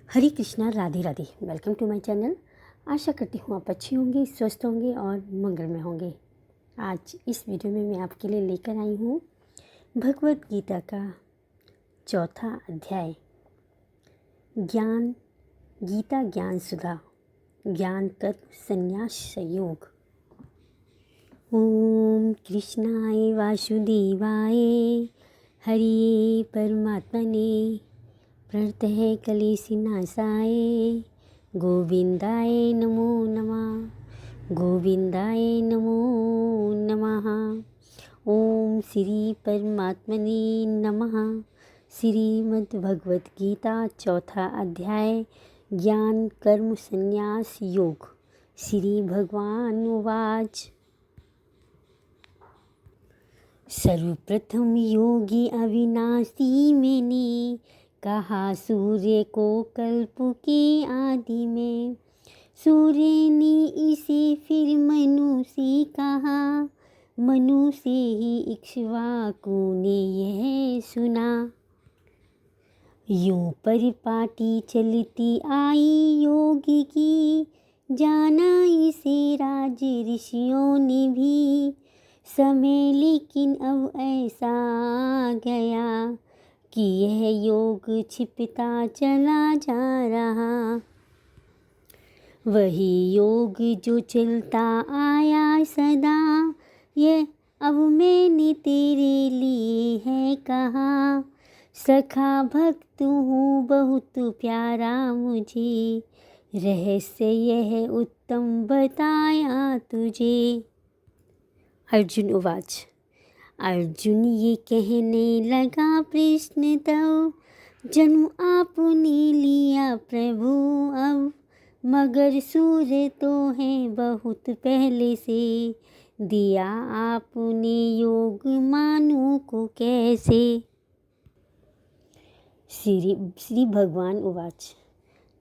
Hare Krishna, Radhe Radhe. Welcome to my channel. आशा करती हूँ आप अच्छे होंगे, स्वस्थ होंगे और मंगल में होंगे। आज इस वीडियो में मैं आपके लिए लेकर आई हूँ भगवत गीता का चौथा अध्याय, ज्ञान गीता ज्ञान सुधा, ज्ञान कर्म संन्यास योग। ओम कृष्णाय वासुदेवाय हरिये परमात्मने प्रणतः क्लेशनाशाय गोविंदाय नमो नमः, गोविंदाय नमो नमः। ओम श्री परमात्मने नमः। श्रीमद्भगवत गीता चौथा अध्याय, ज्ञान कर्म संन्यास योग। श्री भगवान उवाच। सर्वप्रथम योगी अविनाशी मैंने कहा सूर्य को कल्प के आदि में। सूर्य ने इसे फिर मनु से कहा, मनु से ही इक्ष्वाकु ने यह सुना। यूं परिपाटी चलती आई योग की, जाना इसे राज ऋषियों ने भी। समय लेकिन अब ऐसा आ गया कि यह योग छिपता चला जा रहा। वही योग जो चलता आया सदा, यह अब मैंने तेरे लिए है कहा। सखा भक्त हूँ बहुत प्यारा मुझे, रहस्य यह उत्तम बताया तुझे। अर्जुन उवाच। अर्जुन ये कहने लगा प्रश्न तब, जन्म आपने लिया प्रभु अब। मगर सूर्य तो है बहुत पहले से, दिया आपने योग मानू को कैसे। श्री भगवान उवाच।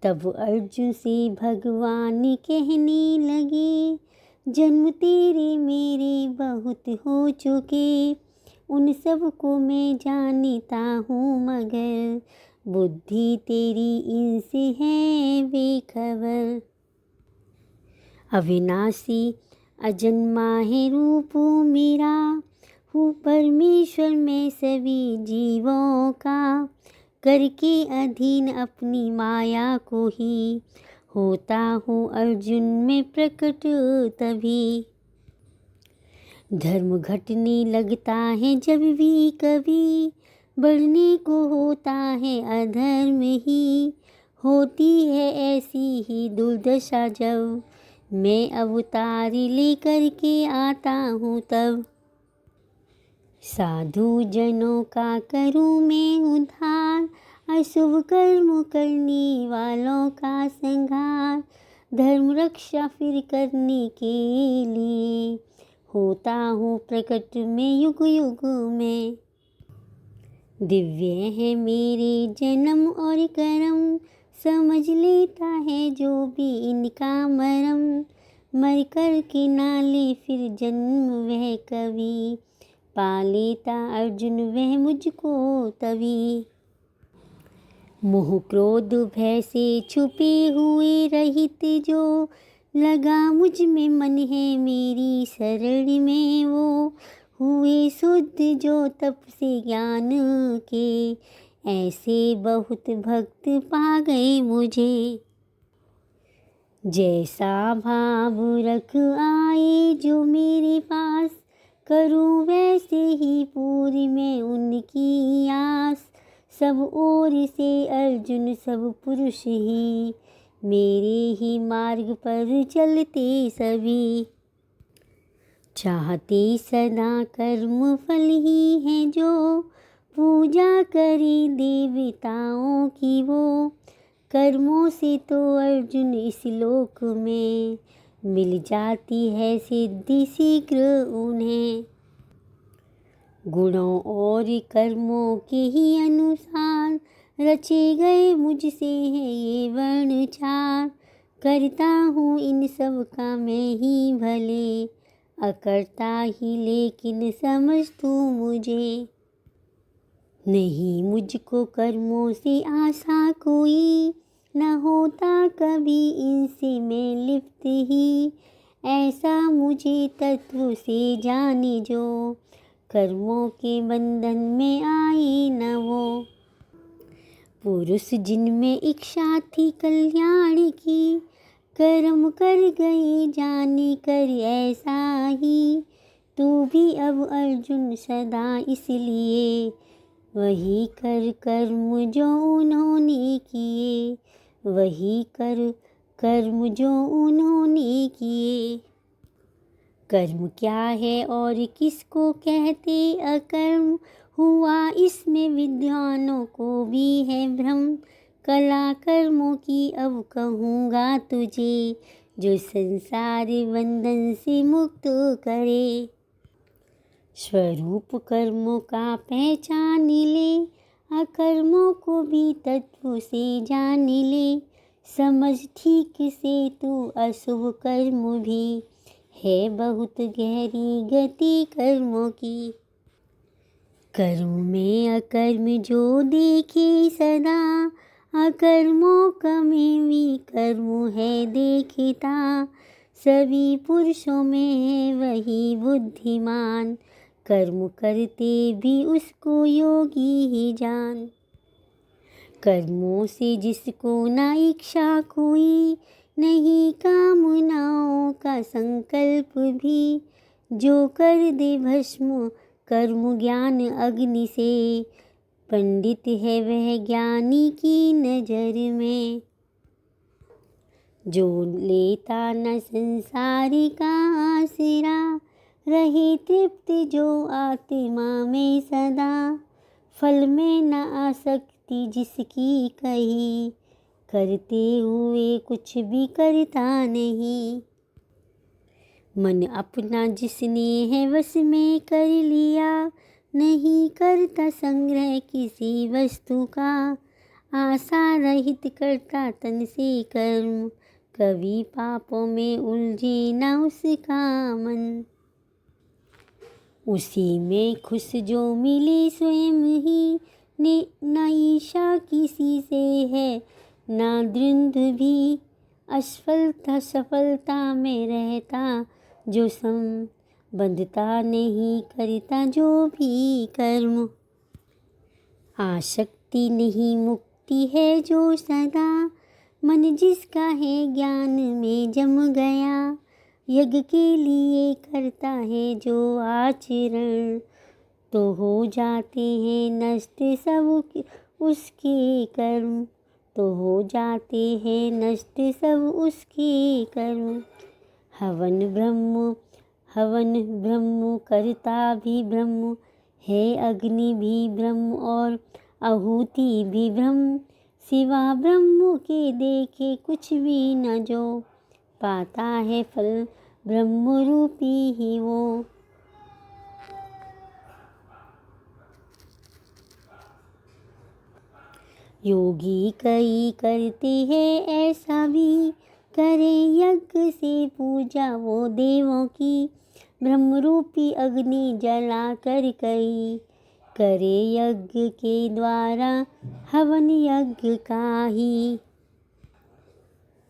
तब अर्जुन से भगवान कहने लगे, जन्म तेरे मेरे बहुत हो चुके। उन सब को मैं जानता हूँ, मगर बुद्धि तेरी इनसे है बेखबर। अविनाशी अजन्मा है रूप मेरा, हूँ परमेश्वर मैं सभी जीवों का। करके अधीन अपनी माया को ही, होता हूँ अर्जुन में प्रकट तभी। धर्म घटने लगता है जब भी कभी, बढ़ने को होता है अधर्म ही। होती है ऐसी ही दुर्दशा जब, मैं अवतार लेकर के आता हूँ तब। साधु जनों का करूँ मैं उद्धार, अशुभ कर्म करने वालों का संहार। धर्म रक्षा फिर करने के लिए, होता हूँ प्रकट में युग युग में। दिव्य है मेरे जन्म और कर्म, समझ लेता है जो भी इनका मरम। मर कर के ना ले फिर जन्म वह कभी, पा लेता अर्जुन वह मुझको तभी। मोह क्रोध भय से छुपे हुए रहित जो, लगा मुझ में मन है मेरी शरण में वो। हुए शुद्ध जो तप से ज्ञान के, ऐसे बहुत भक्त पा गए मुझे। जैसा भाव रख आए जो मेरे पास, करूँ वैसे ही पूरी मैं उनकी आस। सब ओर से अर्जुन सब पुरुष ही, मेरे ही मार्ग पर चलते सभी। चाहते सदा कर्म फल ही है जो, पूजा करे देवताओं की वो। कर्मों से तो अर्जुन इस लोक में, मिल जाती है सिद्धि शीघ्र उन्हें। गुणों और कर्मों के ही अनुसार, रचे गए मुझसे है ये वर्ण चार। करता हूँ इन सब का मैं ही भले, अकर्ता ही लेकिन समझ तू मुझे। नहीं मुझको कर्मों से आशा कोई, न होता कभी इनसे मैं लिप्त ही। ऐसा मुझे तत्व से जाने जो, कर्मों के बंधन में आई न वो। पुरुष जिनमें इच्छा थी कल्याण की, कर्म कर गए जाने कर ऐसा ही। तू भी अब अर्जुन सदा इसलिए, वही कर कर्म जो उन्होंने किए, वही कर कर्म जो उन्होंने किए। कर्म क्या है और किसको कहते अकर्म, हुआ इसमें विद्वानों को भी है भ्रम। कला कर्मों की अब कहूँगा तुझे, जो संसार बंधन से मुक्त करे। स्वरूप कर्मों का पहचान ले, अकर्मों को भी तत्व से जान ले। समझ ठीक से तू अशुभ कर्म भी, है बहुत गहरी गति कर्मों की। कर्म में अकर्म जो देखे सदा, अकर्मों का में भी कर्म है देखता। सभी पुरुषों में है वही बुद्धिमान, कर्म करते भी उसको योगी ही जान। कर्मों से जिसको ना इच्छा कोई, नहीं कामनाओं का संकल्प भी। जो कर दे भस्म कर्म ज्ञान अग्नि से, पंडित है वह ज्ञानी की नजर में। जो लेता न संसार का आसरा, रहे तृप्त जो आत्मा में सदा। फल में न आसक्ति जिसकी कही, करते हुए कुछ भी करता नहीं। मन अपना जिसने है वश में कर लिया, नहीं करता संग्रह किसी वस्तु का। आशा रहित करता तन से कर्म, कभी पापों में उलझे न उसका मन। उसी में खुश जो मिले स्वयं ही, न ईर्षा किसी से है ना द्वंद्व भी। असफलता सफलता में रहता जो सम, बंधता नहीं करता जो भी कर्म। आसक्ति नहीं मुक्ति है जो सदा, मन जिसका है ज्ञान में जम गया। यज्ञ के लिए करता है जो आचरण, तो हो जाते हैं नष्ट सब उसके कर्म, तो हो जाते हैं नष्ट सब उसके कर्म। हवन ब्रह्म करता भी ब्रह्म, है अग्नि भी ब्रह्म और आहुति भी ब्रह्म। सिवा ब्रह्म के देखे कुछ भी न जो, पाता है फल ब्रह्म रूपी ही वो। योगी कई करते हैं ऐसा भी, करे यज्ञ से पूजा वो देवों की। ब्रह्मरूपी अग्नि जला कर कई, करे यज्ञ के द्वारा हवन यज्ञ का ही।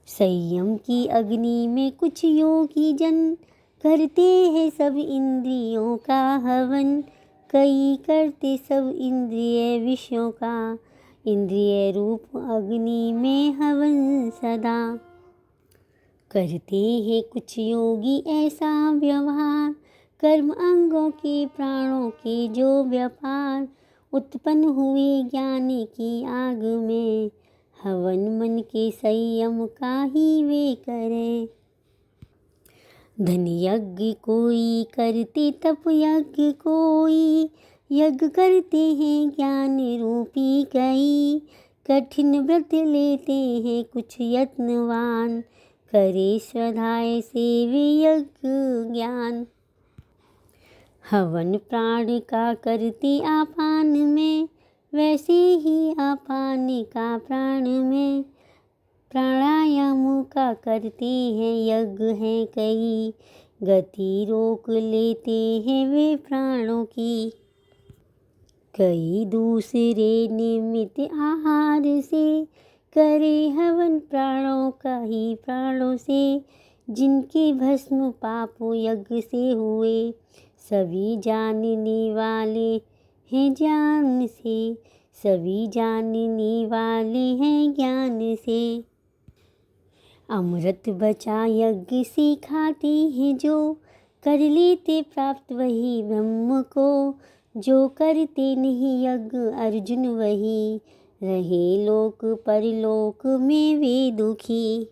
संयम की अग्नि में कुछ योगी जन, करते हैं सब इंद्रियों का हवन। कई करते सब इंद्रिय विषयों का, इंद्रिय रूप अग्नि में हवन सदा। करते हैं कुछ योगी ऐसा व्यवहार, कर्म अंगों के प्राणों के जो व्यापार। उत्पन्न हुए ज्ञानी की आग में, हवन मन के संयम का ही वे करें। धन यज्ञ कोई करते तप यज्ञ कोई, यज्ञ करते हैं ज्ञान रूपी कई। कठिन व्रत लेते हैं कुछ यत्नवान, करे श्रद्धाएं से वे यज्ञ ज्ञान। हवन प्राण का करते आपान में, वैसे ही आपान का प्राण में। प्राणायाम का करते हैं यज्ञ हैं कई, गति रोक लेते हैं वे प्राणों की। कई दूसरे निमित्त आहार से, करे हवन प्राणों का ही प्राणों से, जिनके भस्म पाप यज्ञ से हुए, सभी जानने वाले हैं ज्ञान से, सभी जानने वाले हैं ज्ञान से। अमृत बचा यज्ञ से खाते हैं जो, कर लेते प्राप्त वही ब्रह्म को, जो करते नहीं यज्ञ अर्जुन वही, रहे लोक परलोक में वे दुखी।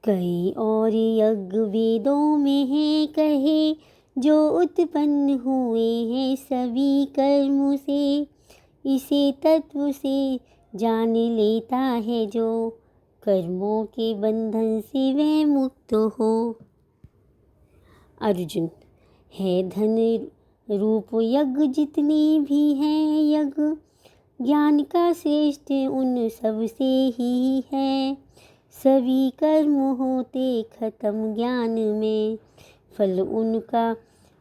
कई और यज्ञ वेदों में है कहे, जो उत्पन्न हुए हैं सभी कर्मों से, इसे तत्व से जान लेता है जो, कर्मों के बंधन से वह मुक्त हो। अर्जुन, है धन रूप यज्ञ जितने भी हैं यज्ञ, ज्ञान का श्रेष्ठ उन सब से ही है, सभी कर्म होते खत्म ज्ञान में, फल उनका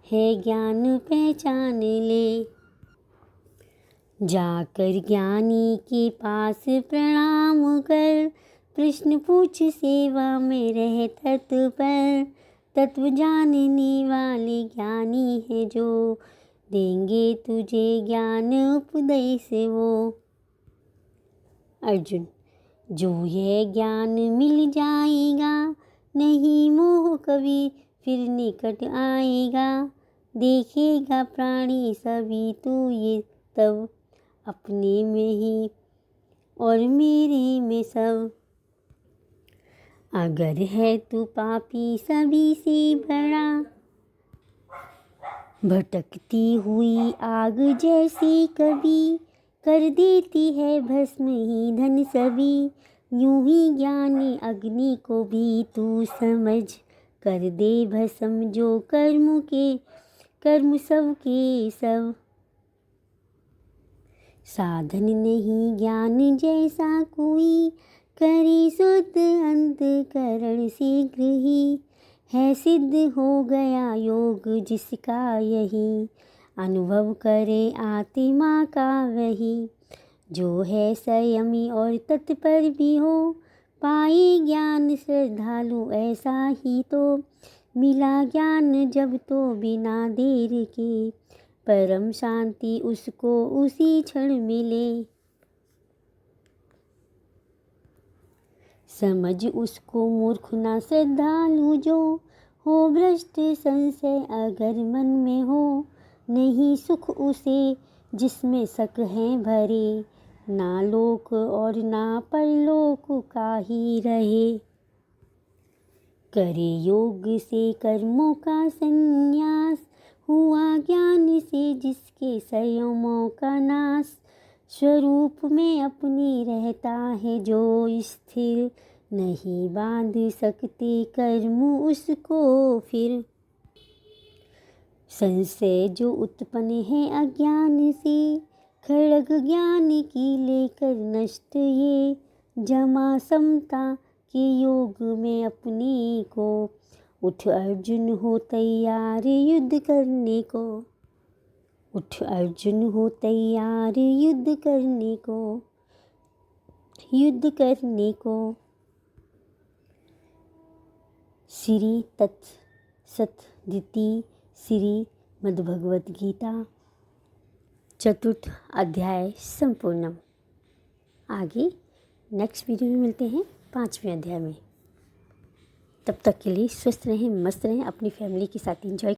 है ज्ञान पहचान ले। जाकर ज्ञानी के पास प्रणाम कर, प्रश्न पूछ सेवा में रह तत्पर, तत्व जानने वाले ज्ञानी है जो, देंगे तुझे ज्ञान उपदेश वो। अर्जुन, जो यह ज्ञान मिल जाएगा, नहीं मोह कभी फिर निकट आएगा, देखेगा प्राणी सभी तू ये तब, अपने में ही और मेरे में सब। अगर है तू पापी सभी से बड़ा, भटकती हुई आग जैसी कभी, कर देती है भस्म ही धन सभी, यूं ही ज्ञानी अग्नि को भी तू समझ, कर दे भस्म जो कर्म सब के सब। साधन नहीं ज्ञान जैसा कोई, करे शुद्ध अंतकरण शीघ्र ही, है सिद्ध हो गया योग जिसका यही, अनुभव करे आत्मा का वही, जो है संयमी और तत्पर भी हो, पाए ज्ञान श्रद्धालु ऐसा ही तो, मिला ज्ञान जब तो बिना देर के, परम शांति उसको उसी क्षण मिले। समझ उसको मूर्ख ना श्रद्धालु जो, हो भ्रष्ट संशय अगर मन में हो, नहीं सुख उसे जिसमें शक है भरे, ना लोक और ना परलोक का ही रहे। करे योग से कर्मों का संन्यास, हुआ ज्ञान से जिसके संयमों का नाश, स्वरूप में अपने रहता है जो स्थिर, नहीं बांध सकते कर्म उसको फिर। संशय जो उत्पन्न है अज्ञान से, खड़ग ज्ञान की लेकर नष्ट ये, जमा समता के योग में अपने को, उठ अर्जुन हो तैयार युद्ध करने को, उठ अर्जुन हो तैयार युद्ध करने को, युद्ध करने को। श्री तत्सत द्वितीय श्रीमद्भगवद गीता चतुर्थ अध्याय संपूर्णम। आगे नेक्स्ट वीडियो में मिलते हैं 5वें अध्याय में। तब तक के लिए स्वस्थ रहें, मस्त रहें, अपनी फैमिली के साथ एंजॉय